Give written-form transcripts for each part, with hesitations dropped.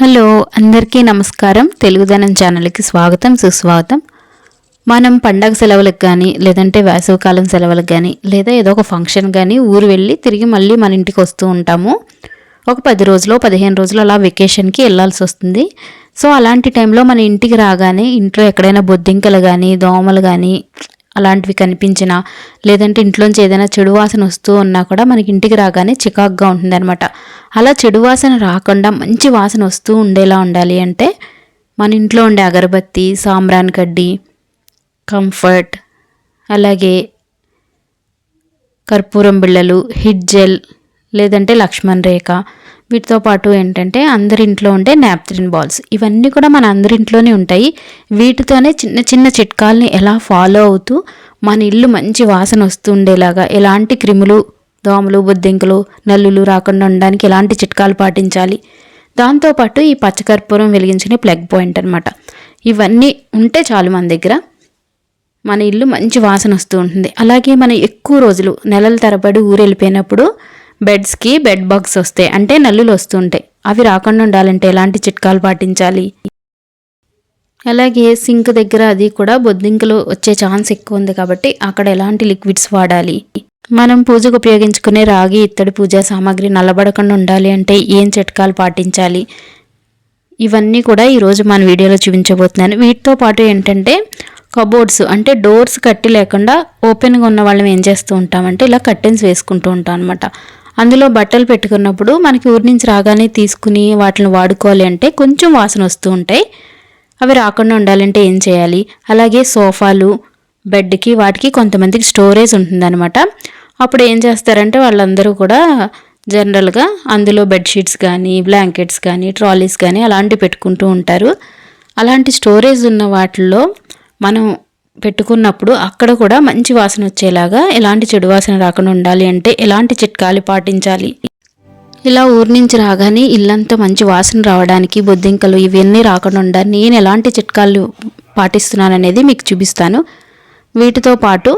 Hello అందరికీ నమస్కారం. తెలుగుదనం ఛానల్కి స్వాగతం సుస్వాగతం. మనం పండగ సెలవులకు కానీ లేదంటే వేసవికాలం సెలవులకు కానీ లేదా ఏదో ఒక ఫంక్షన్ కానీ ఊరు వెళ్ళి తిరిగి మళ్ళీ మన ఇంటికి వస్తూ ఉంటాము. ఒక 10 రోజులు 15 రోజులు అలా వెకేషన్కి వెళ్ళాల్సి వస్తుంది. సో అలాంటి టైంలో మన ఇంటికి రాగానే ఇంట్లో ఎక్కడైనా బొద్దింకలు కానీ దోమలు కానీ అలాంటివి కనిపించినా లేదంటే ఇంట్లోంచి ఏదైనా చెడు వాసన వస్తూ ఉన్నా కూడా మనకి ఇంటికి రాగానే చికాకుగా ఉంటుందన్నమాట. అలా చెడు వాసన రాకుండా మంచి వాసన వస్తూ ఉండేలా ఉండాలి అంటే మన ఇంట్లో ఉండే అగరబత్తి, సాంబ్రాన్ కడ్డీ, కంఫర్ట్, అలాగే కర్పూరం బిళ్ళలు, హిట్ జెల్ లేదంటే లక్ష్మణ్ రేఖ, వీటితో పాటు ఏంటంటే అందరి ఇంట్లో ఉండే నాప్థలిన్ బాల్స్, ఇవన్నీ కూడా మన అందరి ఇంట్లోనే ఉంటాయి. వీటితోనే చిన్న చిన్న చిట్కాలని ఎలా ఫాలో అవుతూ మన ఇల్లు మంచి వాసన వస్తూ ఉండేలాగా, ఎలాంటి క్రిములు, దోమలు, బొద్దింకలు, నల్లులు రాకుండా ఉండడానికి ఎలాంటి చిట్కాలు పాటించాలి. దాంతోపాటు ఈ పచ్చకర్పూరం వెలిగించుకునే ప్లగ్ పాయింట్ అనమాట. ఇవన్నీ ఉంటే చాలు మన దగ్గర మన ఇల్లు మంచి వాసన వస్తూ ఉంటుంది. అలాగే మనం ఎక్కువ రోజులు నెలల తరబడి ఊరు వెళ్ళిపోయినప్పుడు బెడ్స్కి బెడ్ బగ్స్ వస్తాయి, అంటే నల్లులు వస్తుంటాయి. అవి రాకుండా ఉండాలంటే ఎలాంటి చిట్కాలు పాటించాలి. అలాగే సింక్ దగ్గర అది కూడా బొద్దింకలు వచ్చే ఛాన్స్ ఎక్కువ ఉంది కాబట్టి అక్కడ ఎలాంటి లిక్విడ్స్ వాడాలి. మనం పూజకు ఉపయోగించుకునే రాగి ఇత్తడి పూజా సామాగ్రి నల్లబడకుండా ఉండాలి అంటే ఏం చిట్కాలు పాటించాలి. ఇవన్నీ కూడా ఈరోజు మన వీడియోలో చూపించబోతున్నాను. వీటితో పాటు ఏంటంటే కబోర్డ్స్, అంటే డోర్స్ కట్టి లేకుండా ఓపెన్గా ఉన్న వాళ్ళం ఏం చేస్తూ ఉంటామంటే ఇలా కర్టెన్స్ వేసుకుంటూ ఉంటాం అనమాట. అందులో బట్టలు పెట్టుకున్నప్పుడు మనకి ఊరి నుంచి రాగానే తీసుకుని వాటిని వాడుకోవాలి అంటే కొంచెం వాసన వస్తూ ఉంటాయి. అవి రాకుండా ఉండాలంటే ఏం చేయాలి. అలాగే సోఫాలు, బెడ్కి వాటికి కొంతమందికి స్టోరేజ్ ఉంటుందన్నమాట. అప్పుడు ఏం చేస్తారంటే వాళ్ళందరూ కూడా జనరల్గా అందులో బెడ్షీట్స్ కానీ బ్లాంకెట్స్ కానీ ట్రాలీస్ కానీ అలాంటివి పెట్టుకుంటూ ఉంటారు. అలాంటి స్టోరేజ్ ఉన్న వాటిల్లో మనం పెట్టుకున్నప్పుడు అక్కడ కూడా మంచి వాసన వచ్చేలాగా, ఎలాంటి చెడు వాసన రాకుండా ఉండాలి అంటే ఎలాంటి చిట్కాలు పాటించాలి. ఇలా ఊరి నుంచి రాగానే ఇల్లంతా మంచి వాసన రావడానికి, బొద్దింకలు ఇవన్నీ రాకుండా ఉండాలి నేను ఎలాంటి చిట్కాలు పాటిస్తున్నాను అనేది మీకు చూపిస్తాను. వీటితో పాటు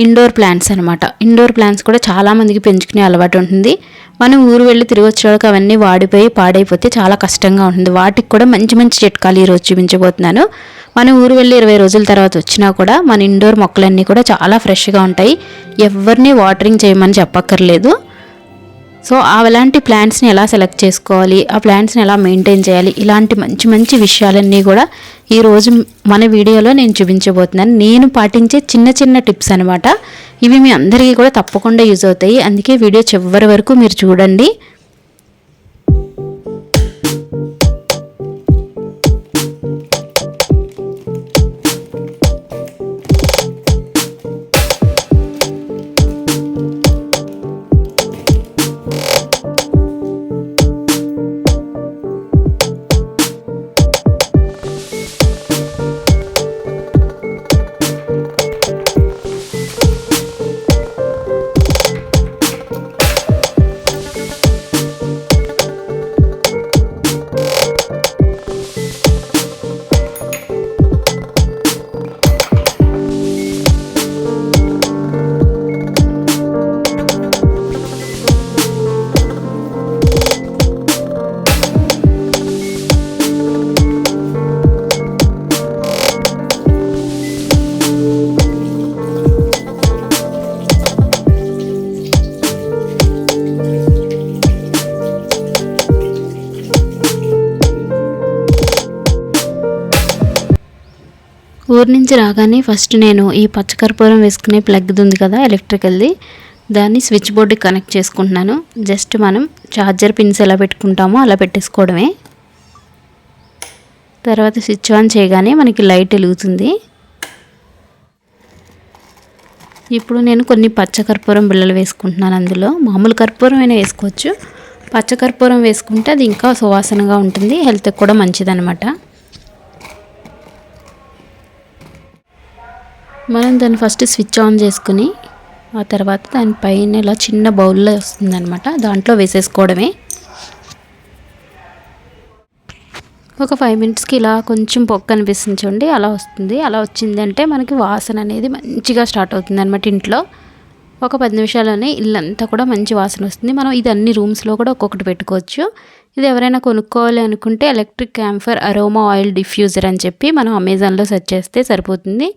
ఇండోర్ ప్లాంట్స్ అనమాట. ఇండోర్ ప్లాంట్స్ కూడా చాలామందికి పెంచుకునే అలవాటు ఉంటుంది. మనం ఊరు వెళ్ళి తిరిగి వచ్చేవాళ్ళకి అవన్నీ వాడిపోయి పాడైపోతే చాలా కష్టంగా ఉంటుంది. వాటికి కూడా మంచి మంచి చిట్కాలు ఈరోజు చూపించబోతున్నాను. మనం ఊరు వెళ్ళి 20 రోజుల తర్వాత వచ్చినా కూడా మన ఇండోర్ మొక్కలన్నీ కూడా చాలా ఫ్రెష్గా ఉంటాయి. ఎవరిని వాటరింగ్ చేయమని చెప్పక్కర్లేదు. సో అలాంటి ప్లాంట్స్ని ఎలా సెలెక్ట్ చేసుకోవాలి, ఆ ప్లాంట్స్ని ఎలా మెయింటైన్ చేయాలి, ఇలాంటి మంచి మంచి విషయాలన్నీ కూడా ఈరోజు మన వీడియోలో నేను చూపించబోతున్నాను. నేను పాటించే చిన్న చిన్న టిప్స్ అనమాట. ఇవి మీ అందరికీ కూడా తప్పకుండా యూజ్ అవుతాయి. అందుకే వీడియో చివరి వరకు మీరు చూడండి. ఊరి నుంచి రాగానే ఫస్ట్ నేను ఈ పచ్చకర్పూరం వేసుకునే ప్లగ్ ఉంది కదా ఎలక్ట్రికల్ది, దాన్ని స్విచ్ బోర్డుకి కనెక్ట్ చేసుకుంటున్నాను. జస్ట్ మనం ఛార్జర్ పిన్స్ ఎలా పెట్టుకుంటామో అలా పెట్టేసుకోవడమే. తర్వాత స్విచ్ ఆన్ చేయగానే మనకి లైట్ వెలుగుతుంది. ఇప్పుడు నేను కొన్ని పచ్చకర్పూరం బిళ్ళలు వేసుకుంటున్నాను. అందులో మామూలు కర్పూరం అయినా వేసుకోవచ్చు. పచ్చకర్పూరం వేసుకుంటే అది ఇంకా సువాసనగా ఉంటుంది, హెల్త్కి కూడా మంచిదన్నమాట. మనం దాన్ని ఫస్ట్ స్విచ్ ఆన్ చేసుకుని ఆ తర్వాత దానిపైన ఇలా చిన్న బౌల్లో వస్తుందన్నమాట, దాంట్లో వేసేసుకోవడమే. ఒక 5 మినిట్స్కి ఇలా కొంచెం పొక్క అనిపిస్తుంది చూడండి, అలా వస్తుంది. అలా వచ్చిందంటే మనకి వాసన అనేది మంచిగా స్టార్ట్ అవుతుంది అనమాట ఇంట్లో. ఒక 10 నిమిషాల్లోనే ఇల్లంతా కూడా మంచి వాసన వస్తుంది. మనం ఇది అన్ని రూమ్స్లో కూడా ఒక్కొక్కటి పెట్టుకోవచ్చు. ఇది ఎవరైనా కొనుక్కోవాలి అనుకుంటే electric camphor aroma oil diffuser అని చెప్పి మనం అమెజాన్లో సెర్చ్ చేస్తే సరిపోతుంది.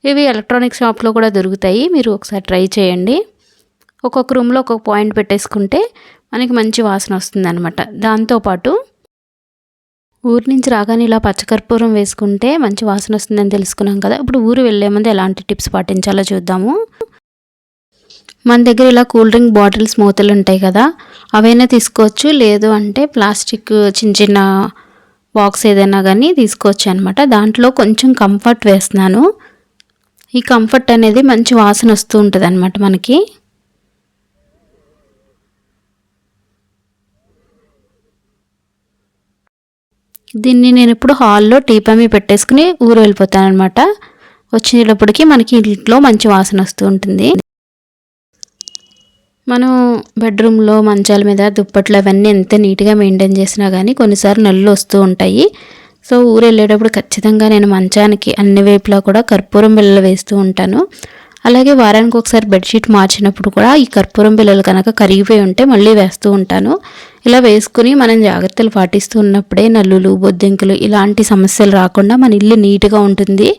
ఇవి ఎలక్ట్రానిక్ షాప్లో కూడా దొరుకుతాయి, మీరు ఒకసారి ట్రై చేయండి. ఒక్కొక్క రూమ్లో ఒక్కొక్క పాయింట్ పెట్టేసుకుంటే మనకి మంచి వాసన వస్తుంది అనమాట. దాంతోపాటు ఊరి నుంచి రాగానే ఇలా పచ్చకర్పూరం వేసుకుంటే మంచి వాసన వస్తుందని తెలుసుకున్నాం కదా. ఇప్పుడు ఊరు వెళ్ళే ముందు ఎలాంటి టిప్స్ పాటించాలో చూద్దాము. మన దగ్గర ఇలా కూల్ డ్రింక్ బాటిల్స్ మూతలు ఉంటాయి కదా, అవైనా తీసుకోవచ్చు. లేదు అంటే ప్లాస్టిక్ చిన్న చిన్న బాక్స్ ఏదైనా కానీ తీసుకోవచ్చు అనమాట. దాంట్లో కొంచెం కంఫర్ట్ వేస్తున్నాను. ఈ కంఫర్ట్ అనేది మంచి వాసన వస్తూ ఉంటుంది అనమాట మనకి. దీన్ని నేను ఇప్పుడు హాల్లో టీపా పెట్టేసుకుని ఊరు వెళ్ళిపోతాను అనమాట. వచ్చేటప్పటికి మనకి ఇంట్లో మంచి వాసన వస్తూ ఉంటుంది. మనం బెడ్రూమ్లో మంచాల మీద దుప్పట్లు అవన్నీ ఎంత నీట్గా మెయింటైన్ చేసినా కానీ కొన్నిసార్లు నల్లులు వస్తూ ఉంటాయి. సో ఊరు వెళ్ళేటప్పుడు ఖచ్చితంగా నేను మంచానికి అన్ని వైపులా కూడా కర్పూరం బిళ్ళలు వేస్తూ ఉంటాను. అలాగే వారానికి ఒకసారి బెడ్షీట్ మార్చినప్పుడు కూడా ఈ కర్పూరం బిళ్ళలు కనుక కరిగిపోయి ఉంటే మళ్ళీ వేస్తూ ఉంటాను. ఇలా వేసుకుని మనం జాగ్రత్తలు పాటిస్తూ ఉన్నప్పుడే నల్లులు, బొద్దింకలు ఇలాంటి సమస్యలు రాకుండా మన ఇల్లు నీట్గా ఉంటుంది.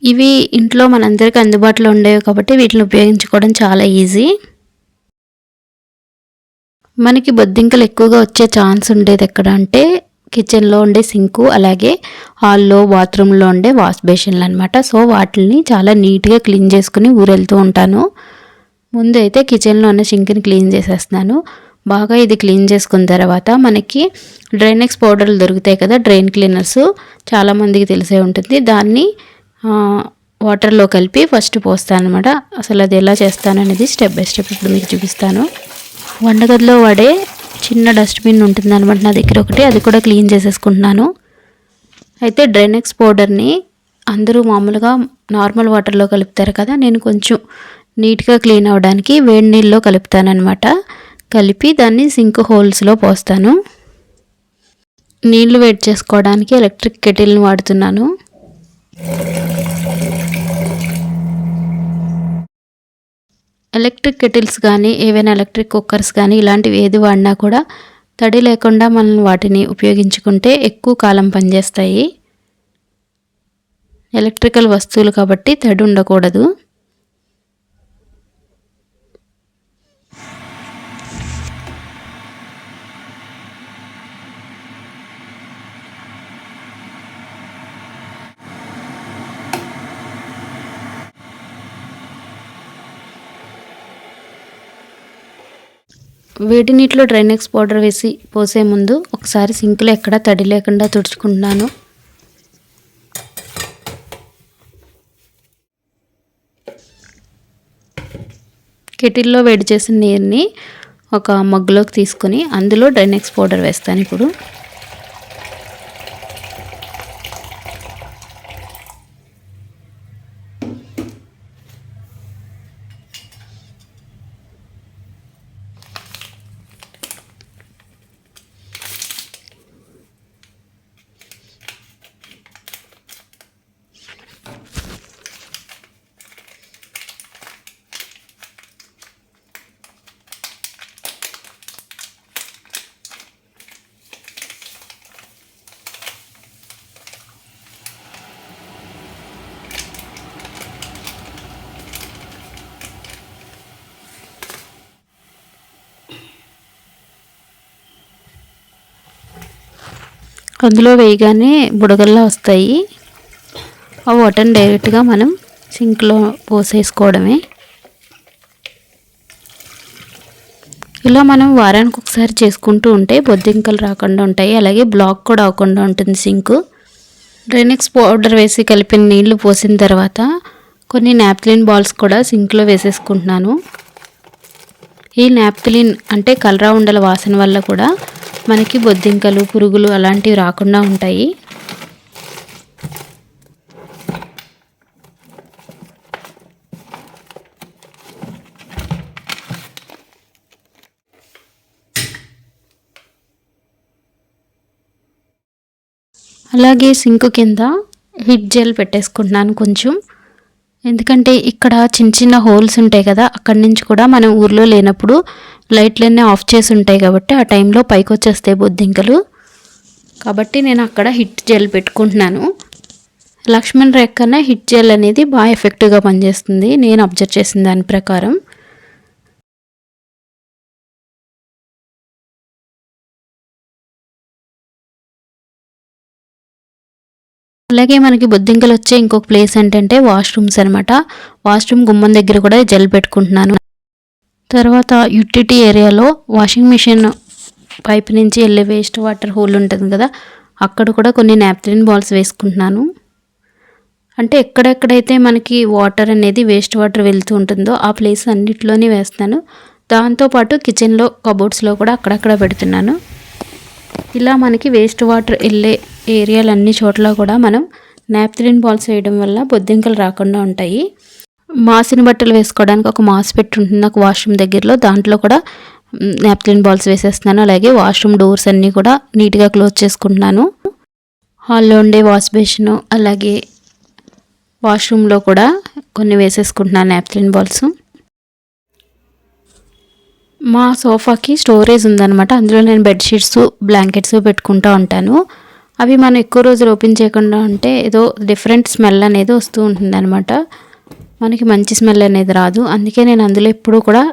ఇవి ఇంట్లో మనందరికీ అందుబాటులో ఉండేవి కాబట్టి వీటిని ఉపయోగించుకోవడం చాలా ఈజీ. మనకి బొద్దింకలు ఎక్కువగా వచ్చే ఛాన్స్ ఉండేది ఎక్కడ అంటే కిచెన్లో ఉండే సింకు, అలాగే హాల్లో బాత్రూంలో ఉండే వాష్ బేసిన్లు అనమాట. సో వాటిని చాలా నీట్గా క్లీన్ చేసుకుని ఊరెళ్తూ ఉంటాను. ముందు అయితే కిచెన్లో ఉన్న సింక్ని క్లీన్ చేసేస్తున్నాను. బాగా ఇది క్లీన్ చేసుకున్న తర్వాత మనకి డ్రైనెక్స్ పౌడర్లు దొరుకుతాయి కదా, డ్రైన్ క్లీనర్స్, చాలామందికి తెలిసే ఉంటుంది. దాన్ని వాటర్లో కలిపి ఫస్ట్ పోస్తాను అనమాట. అసలు అది ఎలా చేస్తాను అనేది స్టెప్ బై స్టెప్ ఇప్పుడు మీకు చూపిస్తాను. వంటగదిలో వాడే చిన్న డస్ట్బిన్ ఉంటుంది అనమాట నా దగ్గర ఒకటి, అది కూడా క్లీన్ చేసేసుకుంటున్నాను. అయితే డ్రైనెక్స్ పౌడర్ని అందరూ మామూలుగా నార్మల్ వాటర్లో కలుపుతారు కదా, నేను కొంచెం నీట్గా క్లీన్ అవ్వడానికి వేడి నీళ్ళలో కలుపుతాను అనమాట. కలిపి దాన్ని సింక్ హోల్స్లో పోస్తాను. నీళ్లు వేడి చేసుకోవడానికి ఎలక్ట్రిక్ కెటిల్ని వాడుతున్నాను. ఎలక్ట్రిక్ కెటిల్స్ కానీ ఏవైనా ఎలక్ట్రిక్ కుక్కర్స్ కానీ ఇలాంటివి ఏది వాడినా కూడా తడి లేకుండా మనం వాటిని ఉపయోగించుకుంటే ఎక్కువ కాలం పనిచేస్తాయి. ఎలక్ట్రికల్ వస్తువులు కాబట్టి తడి ఉండకూడదు. వేడి నీటిలో డ్రైనెక్స్ పౌడర్ వేసి పోసే ముందు ఒకసారి సింక్లో ఎక్కడ తడి లేకుండా తుడుచుకుంటున్నాను. కెటిల్లో వేడి చేసిన నీరుని ఒక మగ్గులోకి తీసుకొని అందులో డ్రైనెక్స్ పౌడర్ వేస్తాను ఇప్పుడు. అందులో వేయగానే బుడగల్లా వస్తాయి. ఆ వాటర్ని డైరెక్ట్గా మనం సింక్లో పోసేసుకోవడమే. ఇలా మనం వారానికి ఒకసారి చేసుకుంటూ ఉంటే బొద్దింకలు రాకుండా ఉంటాయి, అలాగే బ్లాక్ కూడా అవ్వకుండా ఉంటుంది సింకు. డ్రైనెక్స్ పౌడర్ వేసి కలిపిన నీళ్లు పోసిన తర్వాత కొన్ని నాప్థలిన్ బాల్స్ కూడా సింక్లో వేసేసుకుంటున్నాను. ఈ నాప్థలిన్ అంటే కలరా ఉండల వాసన వల్ల కూడా మనకి బొద్దింకలు, పురుగులు అలాంటివి రాకుండా ఉంటాయి. అలాగే సింక్ కింద హిట్ జెల్ పెట్టేసుకుంటున్నాను కొంచెం. ఎందుకంటే ఇక్కడ చిన్న చిన్న హోల్స్ ఉంటాయి కదా, అక్కడి నుంచి కూడా మనం ఊర్లో లేనప్పుడు లైట్లన్నీ ఆఫ్ చేసి ఉంటాయి కాబట్టి ఆ టైంలో పైకి వచ్చేస్తాయి బొద్దింకలు. కాబట్టి నేను అక్కడ హిట్ జెల్ పెట్టుకుంటున్నాను. లక్ష్మణ్ రేఖ కన్నా హిట్ జెల్ అనేది బాగా ఎఫెక్టివ్గా పనిచేస్తుంది నేను అబ్జర్వ్ చేసిన దాని ప్రకారం. అలాగే మనకి బొద్దింకలు వచ్చే ఇంకొక ప్లేస్ ఏంటంటే వాష్రూమ్స్ అనమాట. వాష్రూమ్ గుమ్మం దగ్గర కూడా జెల్ పెట్టుకుంటున్నాను. తర్వాత యూటిలిటీ ఏరియాలో వాషింగ్ మిషన్ పైప్ నుంచి వెళ్ళే వేస్ట్ వాటర్ హోల్ ఉంటుంది కదా, అక్కడ కూడా కొన్ని నాప్థలిన్ బాల్స్ వేసుకుంటున్నాను. అంటే ఎక్కడెక్కడైతే మనకి వాటర్ అనేది వేస్ట్ వాటర్ వెళ్తూ ఉంటుందో ఆ ప్లేస్ అన్నిటిలోనే వేస్తాను. దాంతోపాటు కిచెన్లో కబోర్డ్స్లో కూడా అక్కడక్కడ పెడుతున్నాను. ఇలా మనకి వేస్ట్ వాటర్ వెళ్ళే ఏరియాలన్నీ చోట్ల కూడా మనం నాప్థలిన్ బాల్స్ వేయడం వల్ల బొద్దింకలు రాకుండా ఉంటాయి. మాసిన బట్టలు వేసుకోవడానికి ఒక మాస్ పెట్టి ఉంటుంది నాకు వాష్రూమ్ దగ్గరలో, దాంట్లో కూడా నాప్థలిన్ బాల్స్ వేసేస్తున్నాను. అలాగే వాష్రూమ్ డోర్స్ అన్నీ కూడా నీట్గా క్లోజ్ చేసుకుంటున్నాను. హాల్లో ఉండే వాష్ బేసిన్ అలాగే వాష్రూమ్లో కూడా కొన్ని వేసేసుకుంటున్నాను నాప్థలిన్ బాల్స్. మా సోఫాకి స్టోరేజ్ ఉందన్నమాట, అందులో నేను బెడ్షీట్స్ బ్లాంకెట్స్ పెట్టుకుంటూ ఉంటాను. అవి మనం ఎక్కువ రోజులు ఓపెన్ చేయకుండా ఉంటే ఏదో డిఫరెంట్ స్మెల్ అనేది వస్తూ ఉంటుందన్నమాట, మనకి మంచి స్మెల్ అనేది రాదు. అందుకే నేను అందులో ఎప్పుడూ కూడా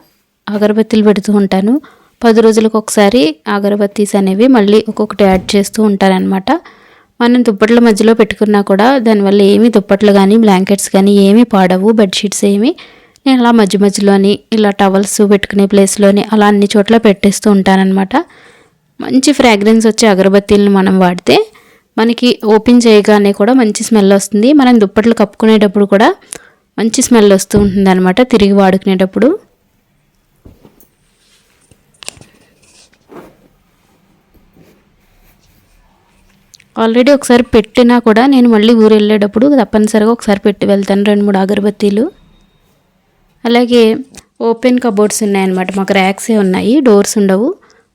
అగరబత్తీలు పెడుతూ ఉంటాను. 10 రోజులకు ఒకసారి అగరబత్తీస్ అనేవి మళ్ళీ ఒక్కొక్కటి యాడ్ చేస్తూ ఉంటారనమాట. మనం దుప్పట్ల మధ్యలో పెట్టుకున్నా కూడా దానివల్ల ఏమీ దుప్పట్లు కానీ బ్లాంకెట్స్ కానీ ఏమీ పాడవు, బెడ్షీట్స్ ఏమి. నేను అలా మధ్య మధ్యలోని ఇలా టవల్స్ పెట్టుకునే ప్లేస్లోని అలా అన్ని చోట్ల పెట్టేస్తూ ఉంటానన్నమాట. మంచి ఫ్రాగ్రెన్స్ వచ్చే అగరబత్తీలను మనం వాడితే మనకి ఓపెన్ చేయగానే కూడా మంచి స్మెల్ వస్తుంది. మనం దుప్పట్లు కప్పుకునేటప్పుడు కూడా మంచి స్మెల్ వస్తూ ఉంటుంది అనమాట తిరిగి వాడుకునేటప్పుడు. ఆల్రెడీ ఒకసారి పెట్టినా కూడా నేను మళ్ళీ ఊరు వెళ్ళేటప్పుడు తప్పనిసరిగా ఒకసారి పెట్టి వెళ్తాను 2-3 అగరబత్తీలు. అలాగే ఓపెన్ కబోర్డ్స్ ఉన్నాయన్నమాట, మాకు ర్యాక్సే ఉన్నాయి, డోర్స్ ఉండవు.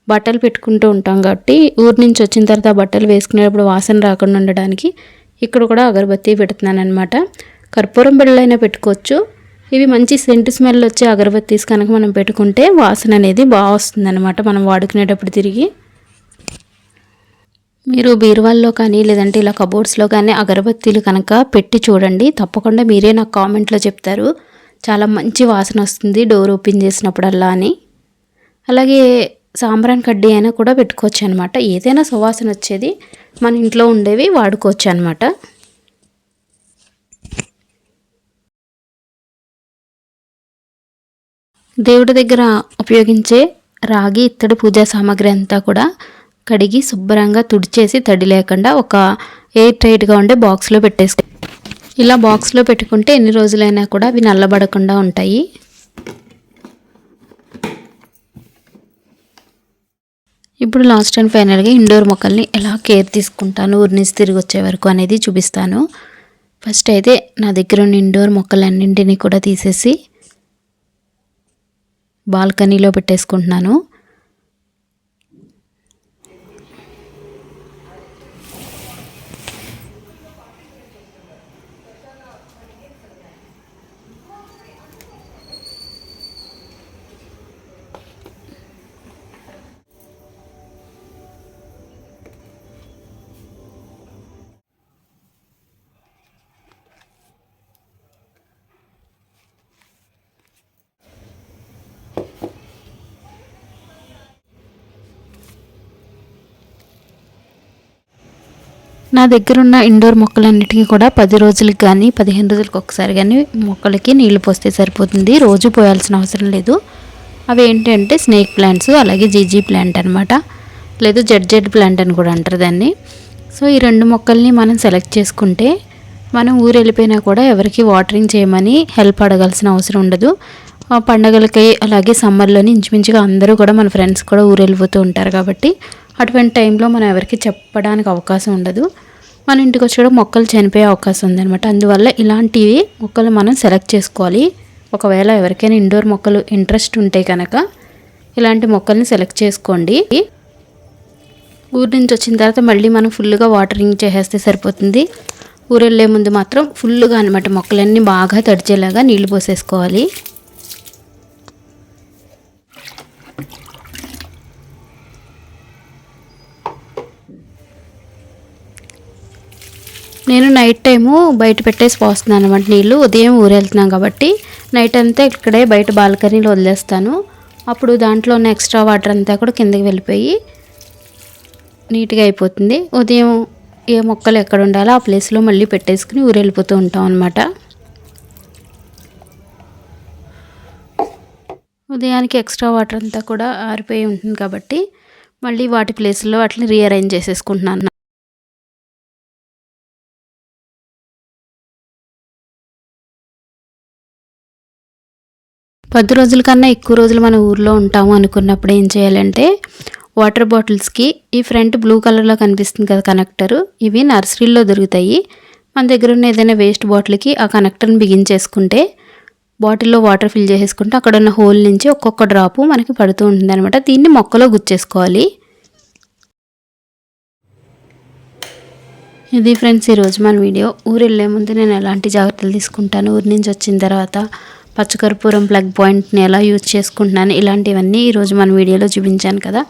బట్టలు పెట్టుకుంటూ ఉంటాం కాబట్టి ఊరు నుంచి వచ్చిన తర్వాత బట్టలు వేసుకునేటప్పుడు వాసన రాకుండా ఉండడానికి ఇక్కడ కూడా అగరబత్తీ పెడుతున్నాను అనమాట. కర్పూరం బిళ్ళలైనా పెట్టుకోవచ్చు. ఇవి మంచి సెంట్ స్మెల్ వచ్చే అగరబత్తీస్ కనుక మనం పెట్టుకుంటే వాసన అనేది బాగా వస్తుందన్నమాట మనం వాడుకునేటప్పుడు తిరిగి. మీరు బీరువాల్లో కానీ లేదంటే ఇలా కబోర్డ్స్లో కానీ అగరబత్తీలు కనుక పెట్టి చూడండి, తప్పకుండా మీరే నాకు కామెంట్లో చెప్తారు చాలా మంచి వాసన వస్తుంది డోర్ ఓపెన్ చేసినప్పుడల్లా అని. అలాగే సాంబ్రాన్ కడ్డీ అయినా కూడా పెట్టుకోవచ్చు అనమాట, ఏదైనా సువాసన వచ్చేది మన ఇంట్లో ఉండేవి వాడుకోవచ్చు అనమాట. దేవుడి దగ్గర ఉపయోగించే రాగి ఇత్తడి పూజా సామాగ్రి అంతా కూడా కడిగి శుభ్రంగా తుడిచేసి తడి లేకుండా ఒక ఎయిర్ టైట్గా ఉండే బాక్స్లో పెట్టేసుకో. ఇలా బాక్స్లో పెట్టుకుంటే ఎన్ని రోజులైనా కూడా అవి నల్లబడకుండా ఉంటాయి. ఇప్పుడు లాస్ట్ అండ్ ఫైనల్గా ఇండోర్ మొక్కల్ని ఎలా కేర్ తీసుకుంటాను ఊరి నుంచి తిరిగి వచ్చే వరకు అనేది చూపిస్తాను. ఫస్ట్ అయితే నా దగ్గర ఉన్న ఇండోర్ మొక్కలన్నింటినీ కూడా తీసేసి బాల్కనీలో పెట్టేసుకుంటున్నాను. నా దగ్గర ఉన్న ఇండోర్ మొక్కలన్నిటికీ కూడా 10 రోజులకి కానీ 15 రోజులకి ఒకసారి కానీ మొక్కలకి నీళ్లు పోస్తే సరిపోతుంది, రోజు పోయాల్సిన అవసరం లేదు. అవి ఏంటంటే స్నేక్ ప్లాంట్స్, అలాగే జీజీ ప్లాంట్ అనమాట, లేదు జెడ్ ప్లాంట్ అని కూడా అంటారు దాన్ని. సో ఈ 2 మొక్కల్ని మనం సెలెక్ట్ చేసుకుంటే మనం ఊరు వెళ్ళిపోయినా కూడా ఎవరికి వాటరింగ్ చేయమని హెల్ప్ అడగాల్సిన అవసరం ఉండదు. పండగలకి అలాగే సమ్మర్లోని ఇంచుమించుగా అందరూ కూడా మన ఫ్రెండ్స్ కూడా ఊరు వెళ్ళిపోతూ ఉంటారు కాబట్టి అటువంటి టైంలో మనం ఎవరికి చెప్పడానికి అవకాశం ఉండదు. మన ఇంటికి వచ్చి కూడా మొక్కలు చనిపోయే అవకాశం ఉందన్నమాట. అందువల్ల ఇలాంటివి మొక్కలు మనం సెలెక్ట్ చేసుకోవాలి. ఒకవేళ ఎవరికైనా ఇండోర్ మొక్కలు ఇంట్రెస్ట్ ఉంటే కనుక ఇలాంటి మొక్కల్ని సెలెక్ట్ చేసుకోండి. ఊరి నుంచి వచ్చిన తర్వాత మళ్ళీ మనం ఫుల్గా వాటరింగ్ చేసేస్తే సరిపోతుంది. ఊరెళ్ళే ముందు మాత్రం ఫుల్గా అనమాట మొక్కలన్నీ బాగా తడిచేలాగా నీళ్లు పోసేసుకోవాలి. నేను నైట్ టైము బయట పెట్టేసి పోస్తున్నాను అనమాట నీళ్ళు. ఉదయం ఊరెళ్తున్నాం కాబట్టి నైట్ అంతా ఇక్కడే బయట బాల్కనీలో వదిలేస్తాను. అప్పుడు దాంట్లో ఉన్న ఎక్స్ట్రా వాటర్ అంతా కూడా కిందకి వెళ్ళిపోయి నీట్గా అయిపోతుంది. ఉదయం ఏ మొక్కలు ఎక్కడ ఉండాలో ఆ ప్లేస్లో మళ్ళీ పెట్టేసుకుని ఊరెళ్ళిపోతూ ఉంటాం అనమాట. ఉదయానికి ఎక్స్ట్రా వాటర్ అంతా కూడా ఆరిపోయి ఉంటుంది కాబట్టి మళ్ళీ వాటి ప్లేస్లో వాటిని రీఅరేంజ్ చేసేసుకుంటున్నాను. పది రోజుల కన్నా ఎక్కువ రోజులు మన ఊర్లో ఉంటాము అనుకున్నప్పుడు ఏం చేయాలంటే వాటర్ బాటిల్స్కి ఈ ఫ్రంట్ బ్లూ కలర్లో కనిపిస్తుంది కదా కనెక్టరు, ఇవి నర్సరీలో దొరుకుతాయి. మన దగ్గర ఉన్న ఏదైనా వేస్ట్ బాటిల్కి ఆ కనెక్టర్ని బిగించేసుకుంటే బాటిల్లో వాటర్ ఫిల్ చేసేసుకుంటే అక్కడ ఉన్న హోల్ నుంచి ఒక్కొక్క డ్రాపు మనకి పడుతూ ఉంటుంది అనమాట. దీన్ని మొక్కలో గుచ్చేసుకోవాలి. ఇది ఫ్రెండ్స్ ఈరోజు మన వీడియో. ఊరు వెళ్ళే ముందు నేను ఎలాంటి జాగ్రత్తలు తీసుకుంటాను, ఊరి నుంచి వచ్చిన తర్వాత పచ్చకర్పూరం ప్లగ్ పాయింట్ని ఎలా యూజ్ చేసుకుంటున్నాను, ఇలాంటివన్నీ ఈరోజు మన వీడియోలో చూపించాను కదా.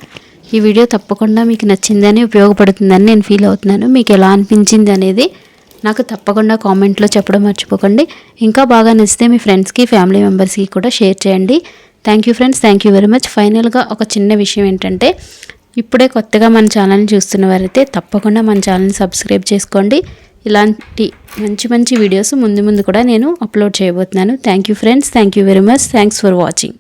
ఈ వీడియో తప్పకుండా మీకు నచ్చిందని ఉపయోగపడుతుందని నేను ఫీల్ అవుతున్నాను. మీకు ఎలా అనిపించింది అనేది నాకు తప్పకుండా కామెంట్లో చెప్పడం మర్చిపోకండి. ఇంకా బాగా నచ్చితే మీ ఫ్రెండ్స్కి ఫ్యామిలీ మెంబర్స్కి కూడా షేర్ చేయండి. Thank you friends, thank you very much. ఫైనల్గా ఒక చిన్న విషయం ఏంటంటే ఇప్పుడే కొత్తగా మన ఛానల్ని చూస్తున్న వారైతే తప్పకుండా మన ఛానల్ని సబ్స్క్రైబ్ చేసుకోండి. ఇలాంటి మంచి మంచి వీడియోస్ ముందు ముందు కూడా నేను అప్లోడ్ చేయబోతున్నాను. Thank you friends, thank you very much. Thanks for watching.